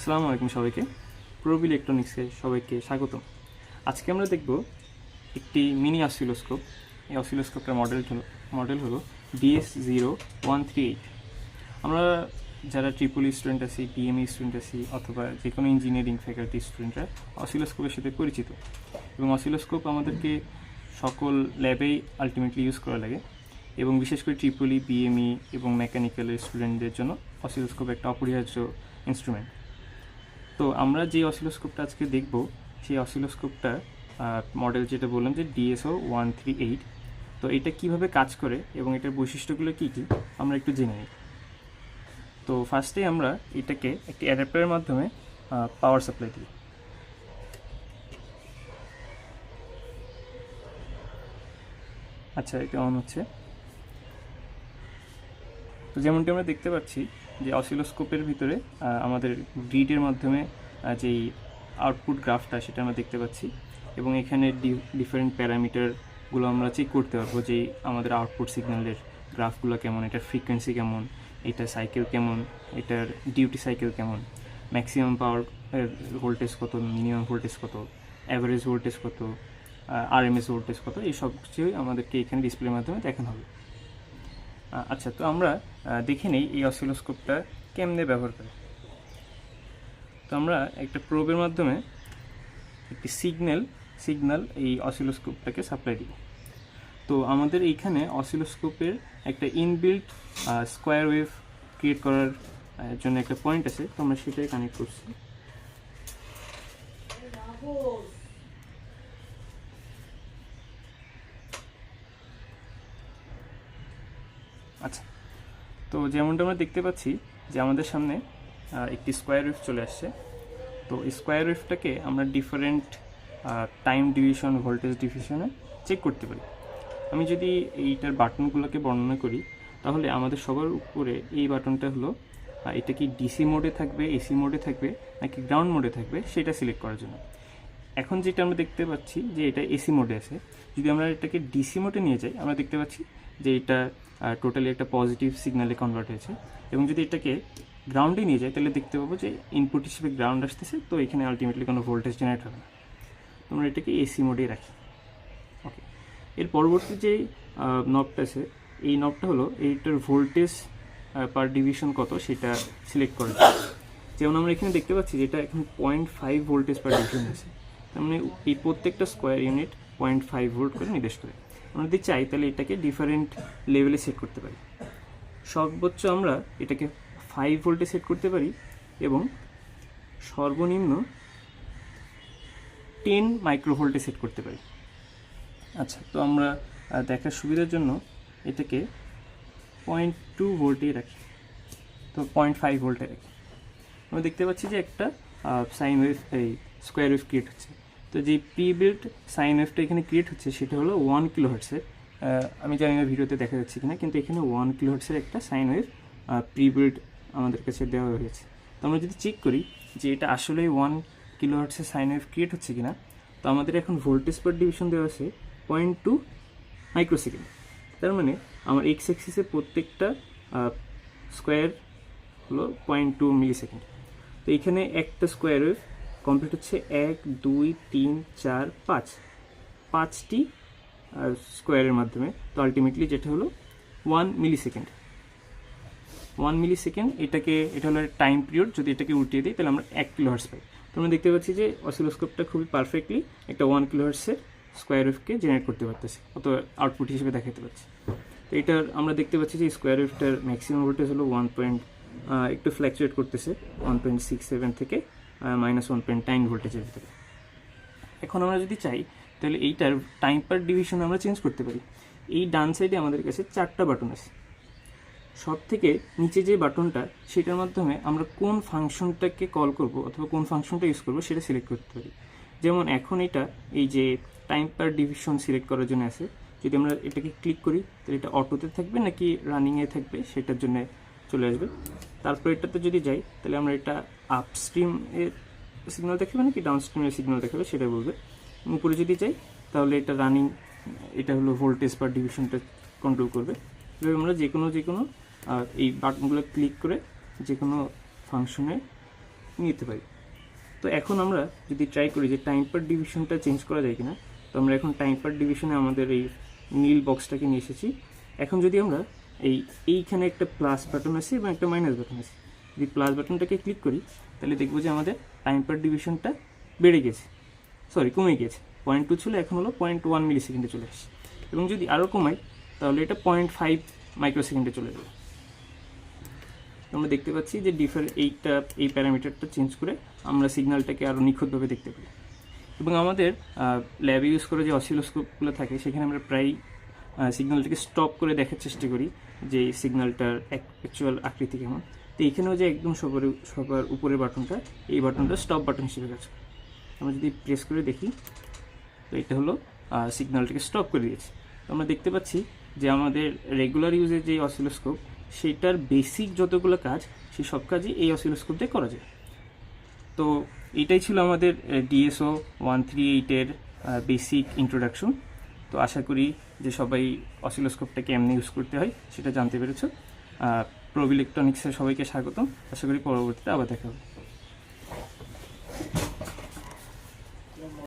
আসসালামু আলাইকুম সবাইকে। প্রব ইলেকট্রনিক্সে সবাইকে স্বাগতম। আজকে আমরা দেখব একটি মিনি অসিলোস্কোপ। এই অসিলোস্কোপটার মডেল হলো DS0138। আমরা যারা ট্রিপল স্টুডেন্ট আছি, বিএমই স্টুডেন্ট আছি, অথবা যে কোনো ইঞ্জিনিয়ারিং ফ্যাকাল্টি স্টুডেন্টরা অসিলোস্কোপের সাথে পরিচিত, এবং অসিলোস্কোপ আমাদেরকে সকল ল্যাবেই আলটিমেটলি ইউজ করা লাগে, এবং বিশেষ করে ট্রিপলি, বিএমই এবং মেকানিক্যালের স্টুডেন্টদের জন্য অসিলোস্কোপ একটা অপরিহার্য ইনস্ট্রুমেন্ট। তো আমরা যে অসিলোস্কোপটা আজকে দেখব, সেই অসিলোস্কোপটা মডেল যেটা বললাম যে DS0138। তো এটা কিভাবে কাজ করে এবং এটার বৈশিষ্ট্যগুলো কী কী আমরা একটু জেনে নিই। তো ফার্স্টে আমরা এটাকে একটি অ্যাডাপ্টারের মাধ্যমে পাওয়ার সাপ্লাই দিই। আচ্ছা, এটা অন হচ্ছে। তো যেমনটি আমরা দেখতে পাচ্ছি যে অসিলোস্কোপের ভিতরে আমাদের গ্রিডের মাধ্যমে যেই আউটপুট গ্রাফটা সেটা আমরা দেখতে পাচ্ছি, এবং এখানে ডিফারেন্ট প্যারামিটারগুলো আমরা চেক করতে পারবো যে আমাদের আউটপুট সিগন্যালের গ্রাফগুলো কেমন, এটার ফ্রিকোয়েন্সি কেমন, এটার সাইকেল কেমন, এটার ডিউটি সাইকেল কেমন, ম্যাক্সিমাম পাওয়ার ভোল্টেজ কত, মিনিমাম ভোল্টেজ কত, অ্যাভারেজ ভোল্টেজ কত, আরএমএস ভোল্টেজ কত, এই সব কিছুই আমাদেরকে এখানে ডিসপ্লের মাধ্যমে দেখানো হবে। আচ্ছা, তো আমরা দেখে নেই এই অসিলোস্কোপটা কেমনে ব্যবহার করে। তো আমরা একটা প্রোবের মাধ্যমে একটি সিগন্যাল এই অসিলোস্কোপটাকে সাপ্লাই দিই। তো আমাদের এইখানে অসিলোস্কোপের একটা ইনবিল্ট স্কোয়ার ওয়েভ ক্রিয়েট করার জন্য একটা পয়েন্ট আছে, তো আমরা সেটাই কানেক্ট করছি। আচ্ছা, তো যেমনটা আমরা দেখতে পাচ্ছি যে আমাদের সামনে একটি স্কোয়ার ওয়েভ চলে আসছে। তো এই স্কোয়ার ওয়েভটাকে আমরা ডিফারেন্ট টাইম ডিভিশন, ভোল্টেজ ডিভিশনে চেক করতে পারি। আমি যদি এইটার বাটনগুলোকে বর্ণনা করি, তাহলে আমাদের সবার উপরে এই বাটনটা হলো এটা কি ডিসি মোডে থাকবে, এসি মোডে থাকবে, নাকি গ্রাউন্ড মোডে থাকবে সেটা সিলেক্ট করার জন্য। এখন যেটা আমরা দেখতে পাচ্ছি যে এটা এসি মোডে আছে। যদি আমরা এটাকে ডিসি মোডে নিয়ে যাই, আমরা দেখতে পাচ্ছি যে এটা টোটালি একটা পজিটিভ সিগন্যালে কনভার্ট হয়েছে, এবং যদি এটাকে গ্রাউন্ডে নিয়ে যাই তাহলে দেখতে পাবো যে ইনপুট হিসেবে গ্রাউন্ড আসতেছে, তো এখানে আলটিমেটলি কোনো ভোল্টেজ জেনারেট হবে না। তো আমরা এটাকে এসি মোডেই রাখি। ওকে, এর পরবর্তী যে নবটা আছে, এই নবটা হলো এইটার ভোল্টেজ পার ডিভিশন কত সেটা সিলেক্ট করা যায়। যেমন আমরা এখানে দেখতে পাচ্ছি যে এটা এখন 0.5 ভোল্টেজ পার ডিভিশন আছে, তার মানে এই প্রত্যেকটা স্কোয়ার ইউনিট 0.5 ভোল্ট করে নির্দেশ করে। আমরা যদি চাই তাহলে এটাকে ডিফারেন্ট লেভেলে সেট করতে পারি। সর্বোচ্চ আমরা এটাকে 5 ভোল্টে সেট করতে পারি, এবং সর্বনিম্ন 10 মাইক্রোভোল্টে সেট করতে পারি। আচ্ছা, তো আমরা দেখার সুবিধার জন্য এটাকে 0.2 ভোল্টেই রাখি, তো 0.5 ভোল্টে রাখি। আমরা দেখতে পাচ্ছি যে একটা সাইন ওয়েভ, এই স্কোয়ার ওয়েভ ক্রিয়েট হচ্ছে। তো যে প্রিবিল্ট সাইন ওয়েভটা এখানে ক্রিয়েট হচ্ছে সেটা হলো 1 কিলোহার্টসের। আমি জানি না ভিডিওতে দেখা যাচ্ছে কিনা, কিন্তু এখানে 1 কিলোহার্টসের একটা সাইন ওয়েভ প্রিবিল্ট আমাদের কাছে দেওয়া হয়েছে। তো আমরা যদি চেক করি যে এটা আসলে 1 কিলোহার্টসের সাইন ওয়েভ ক্রিয়েট হচ্ছে কিনা, তো আমাদের এখন ভোল্টেজ পার ডিভিশন দেওয়া আছে 0.2 মাইক্রোসেকেন্ড। তার মানে আমার এক্স অ্যাক্সিসে প্রত্যেকটা স্কোয়ার হলো 0.2 মিলিসেকেন্ড। তো এখানে একটা স্কোয়ার ওয়েভ কমপ্লিট হচ্ছে 1, 2, 3, 4, 5টি স্কোয়ারের মাধ্যমে। তো আলটিমেটলি যেটা হলো 1 মিলিসেকেন্ড। এটা হলো টাইম পিরিয়ড। যদি এটাকে উল্টিয়ে দিই তাহলে আমরা 1 কিলোহার্টস পাই। তো আমরা দেখতে পাচ্ছি যে অসিলোস্কোপটা খুবই পারফেক্টলি একটা 1 কিলোহার্টসের স্কোয়ার ওয়েভকে জেনারেট করতে পারতেছে, অত আউটপুট হিসেবে দেখাতে পারছি। তো এটার আমরা দেখতে পাচ্ছি যে স্কোয়ার ওয়েভটার ম্যাক্সিমাম ভোল্টেজ হলো একটু ফ্ল্যাকচুয়েট করতেছে 1.67 থেকে -1.9 ভোল্টেজের ভিতরে। এখন আমরা যদি চাই তাহলে এইটার টাইম পার ডিভিশন আমরা চেঞ্জ করতে পারি। এই ডান সাইডে আমাদের কাছে 4টা বাটন আছে। সব থেকে নিচে যে বাটনটা, সেটার মাধ্যমে আমরা কোন ফাংশনটাকে কল করব অথবা কোন ফাংশনটা ইউজ করব সেটা সিলেক্ট করতে পারি। যেমন এখন এটা এই যে টাইম পার ডিভিশন সিলেক্ট করার জন্য আছে, যদি আমরা এটাকে ক্লিক করি তাহলে এটা অটোতে থাকবে নাকি রানিংয়ে থাকবে সেটার জন্য চলে আসবে। তারপর এটাতে যদি যাই তাহলে আমরা এটা আপস্ট্রিম এর সিগন্যাল দেখাবে নাকি ডাউনস্ট্রিমের সিগন্যাল দেখাবে সেটা বলবে। উপরে যদি যাই তাহলে এটা রানিং, এটা হলো ভোল্টেজ পার ডিভিশনটা কন্ট্রোল করবে। এভাবে আমরা যে কোনো এই বাটনগুলো ক্লিক করে যে কোনো ফাংশনে নিতে পারি। তো এখন আমরা যদি ট্রাই করি যে টাইম পার ডিভিশনটা চেঞ্জ করা যায় কিনা, তো আমরা এখন টাইম পার ডিভিশনে আমাদের এই নীল বক্সটাকে নিয়ে এসেছি। এখন যদি আমরা এইখানে একটা প্লাস বাটন আছে এবং একটা মাইনাস বাটন আছে, যদি প্লাস বাটনটাকে ক্লিক করি তাহলে দেখবো যে আমাদের টাইম পার ডিভিশনটা বেড়ে গেছে, কমে গিয়েছে। 0.2 ছিল, এখন হলো 0.1 মিলি সেকেন্ডে চলে আসছে। এবং যদি আরও কমাই তাহলে এটা 0.5 মাইক্রোসেকেন্ডে চলে যাবে। আমরা দেখতে পাচ্ছি যে এই প্যারামিটারটা চেঞ্জ করে আমরা সিগন্যালটাকে আরও নিখুঁতভাবে দেখতে পাই। এবং আমাদের ল্যাবে ইউজ করে যে অসিলোস্কোপগুলো থাকে সেখানে আমরা প্রায় সিগন্যালটাকে স্টপ করে দেখার চেষ্টা করি যে এই সিগন্যালটার অ্যাকচুয়াল আকৃতি কেমন। তো এখানেও যে একদম সবার উপরের বাটনটা, এই বাটনটা স্টপ বাটন হিসেবে কাজ করে। আমরা যদি প্রেস করে দেখি তো এটা হলো সিগন্যালটাকে স্টপ করে দিয়েছে। তো আমরা দেখতে পাচ্ছি যে আমাদের রেগুলার ইউজের যে অসিলোস্কোপ সেটার বেসিক যতগুলো কাজ সেই সব কাজই এই অসিলোস্কোপ দিয়ে করা যায়। তো এটাই ছিল আমাদের DSO 138-এর বেসিক ইন্ট্রোডাকশন। তো আশা করি যে সবাই অসিলোস্কোপটা কেমনে ইউজ করতে হয় সেটা জানতে পেরেছো। প্রব ইলেকট্রনিক্সের সবাইকে স্বাগতম। আশা করি পরবর্তীতে আবার দেখা হবে।